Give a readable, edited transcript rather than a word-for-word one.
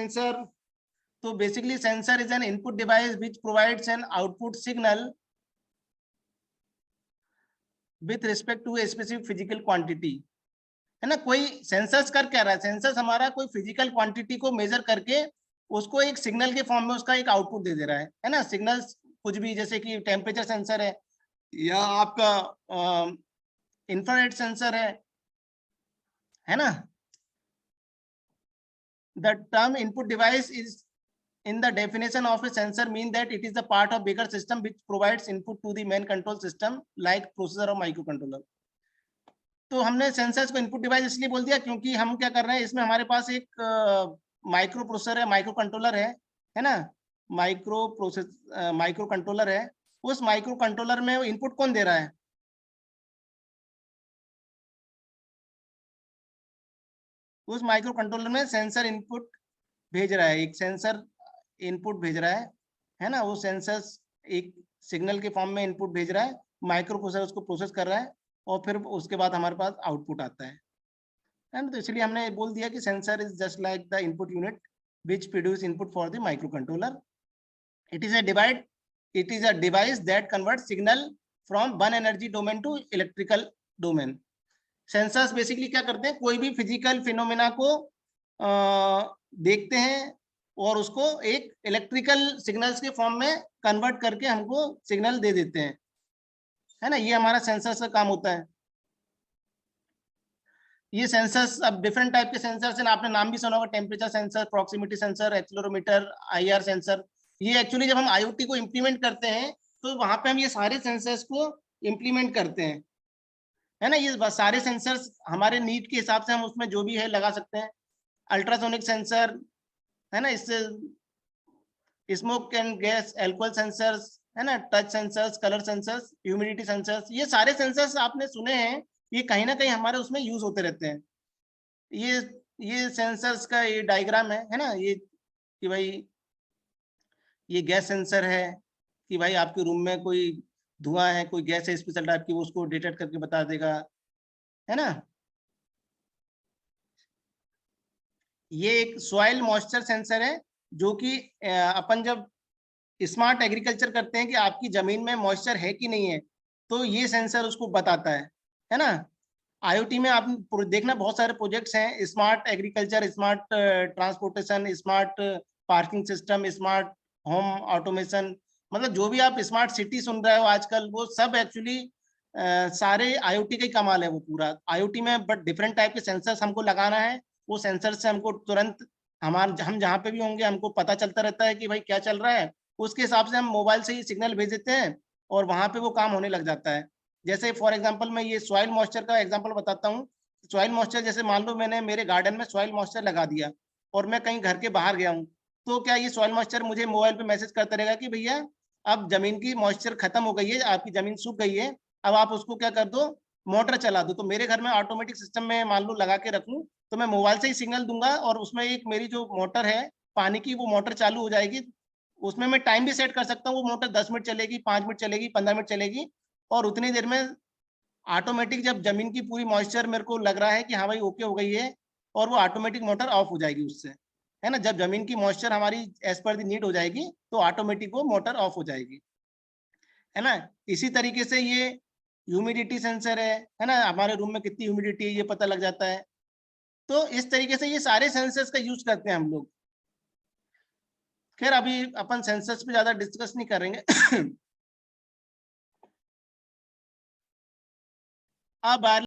sensor. So basically sensor is an input device which provides an output signal with respect to a specific physical quantity. है ना, कोई sensors कर क्या रहा है, सेंसर्स हमारा कोई फिजिकल क्वांटिटी को मेजर करके उसको एक सिग्नल के फॉर्म में उसका एक आउटपुट दे रहा है ना। सिग्नल्स कुछ भी, जैसे कि टेम्परेचर सेंसर है या आपका इंफ्रारेड सेंसर है ना। The term input device is in the definition of a sensor mean that it is a part of bigger system which provides input to the main control system like processor or microcontroller. तो हमने sensors को input device इसलिए बोल दिया क्योंकि हम क्या कर रहे हैं, इसमें हमारे पास एक माइक्रो प्रोसेसर है, माइक्रो कंट्रोलर है ना, माइक्रो कंट्रोलर है। उस माइक्रो कंट्रोलर में इनपुट कौन दे रहा है, उस माइक्रो कंट्रोलर में सेंसर इनपुट भेज रहा है, एक सेंसर इनपुट भेज रहा है ना। वो सेंसर्स एक सिग्नल के फॉर्म में इनपुट भेज रहा है, माइक्रो प्रोसेसर उसको प्रोसेस कर रहा है और फिर उसके बाद हमारे पास आउटपुट आता है ना। तो इसलिए हमने बोल दिया कि sensor is just like the input unit which produce input for the microcontroller. It is a device that converts signal from one energy domain to electrical domain. Sensors basically क्या करते हैं, कोई भी फिजिकल फिनोमेना को देखते हैं और उसको एक इलेक्ट्रिकल सिग्नल्स के फॉर्म में कन्वर्ट करके हमको सिग्नल दे देते हैं, है ना। ये हमारा सेंसर्स का काम होता है। ये सेंसर्स, अब डिफरेंट टाइप के सेंसर्स हैं, आपने नाम भी सुना होगा, temperature sensor, proximity sensor, accelerometer, IR sensor. ये एक्चुअली जब हम आईओटी को इम्प्लीमेंट करते हैं तो वहां पे हम ये सारे सेंसर्स को इम्प्लीमेंट करते हैं, है ना। ये सारे सेंसर्स हमारे नीड के हिसाब से हम उसमें जो भी है लगा सकते हैं। अल्ट्रासोनिक सेंसर, है ना, इससे smoke and gas, alcohol sensors, है ना, touch sensors, colour sensors, humidity sensors, ये सारे सेंसर्स आपने सुने हैं, ये कहीं ना कहीं हमारे उसमें यूज होते रहते हैं। ये सेंसर्स का ये डायग्राम है ना, ये कि भाई ये गैस सेंसर है कि भाई आपके रूम में कोई धुआं है, कोई गैस है स्पेशल टाइप की, वो उसको डिटेक्ट करके बता देगा, है ना। ये एक सॉइल मॉइस्चर सेंसर है जो कि अपन जब स्मार्ट एग्रीकल्चर करते हैं कि आपकी जमीन में मॉइस्चर है कि नहीं है, तो ये सेंसर उसको बताता है ना। आईओटी में आप देखना बहुत सारे प्रोजेक्ट्स हैं, smart agriculture, smart transportation, smart parking system, smart home automation, मतलब जो भी आप स्मार्ट सिटी सुन रहे हो आजकल, वो सब एक्चुअली सारे आईओटी का ही कमाल है वो पूरा आईओटी में। बट डिफरेंट टाइप के सेंसर्स हमको लगाना है, वो सेंसर से हमको तुरंत हम जहाँ पे भी होंगे हमको पता चलता रहता है कि भाई क्या चल रहा है, उसके हिसाब से हम मोबाइल से ही सिग्नल भेज देते हैं और वहां पे वो काम होने लग जाता है। जैसे फॉर एग्जांपल मैं ये सॉइल मॉइस्चर का एग्जांपल बताता हूँ। सॉइल मॉइस्चर, जैसे मान लो मैंने मेरे गार्डन में सॉइल मॉइस्चर लगा दिया और मैं कहीं घर के बाहर गया हूँ, तो क्या ये सॉइल मॉइस्चर मुझे मोबाइल पे मैसेज करता रहेगा कि भैया अब जमीन की मॉइस्चर खत्म हो गई है, आपकी जमीन सूख गई है, अब आप उसको क्या कर दो, मोटर चला दो। तो मेरे घर में ऑटोमेटिक सिस्टम में मान लो लगा के रखूं, तो मैं मोबाइल से ही सिग्नल दूंगा और उसमें एक मेरी जो मोटर है पानी की, वो मोटर चालू हो जाएगी। उसमें मैं टाइम भी सेट कर सकता हूँ, वो मोटर 10 मिनट चलेगी, 5 मिनट चलेगी, 15 मिनट चलेगी, और उतनी देर में ऑटोमेटिक जब जमीन की पूरी मॉइस्चर मेरे को लग रहा है कि हाँ भाई ओके हो गई है, और वो ऑटोमेटिक मोटर ऑफ हो जाएगी उससे, है ना। जब जमीन की मॉइस्चर हमारी एज पर द नीड हो जाएगी तो ऑटोमेटिक वो मोटर ऑफ हो जाएगी, है ना। इसी तरीके से ये ह्यूमिडिटी सेंसर है ना, हमारे रूम में कितनी ह्यूमिडिटी है ये पता लग जाता है। तो इस तरीके से ये सारे सेंसर्स का यूज करते हैं हम लोग। खैर अभी अपन सेंसर्स पे ज्यादा डिस्कस नहीं करेंगे। अब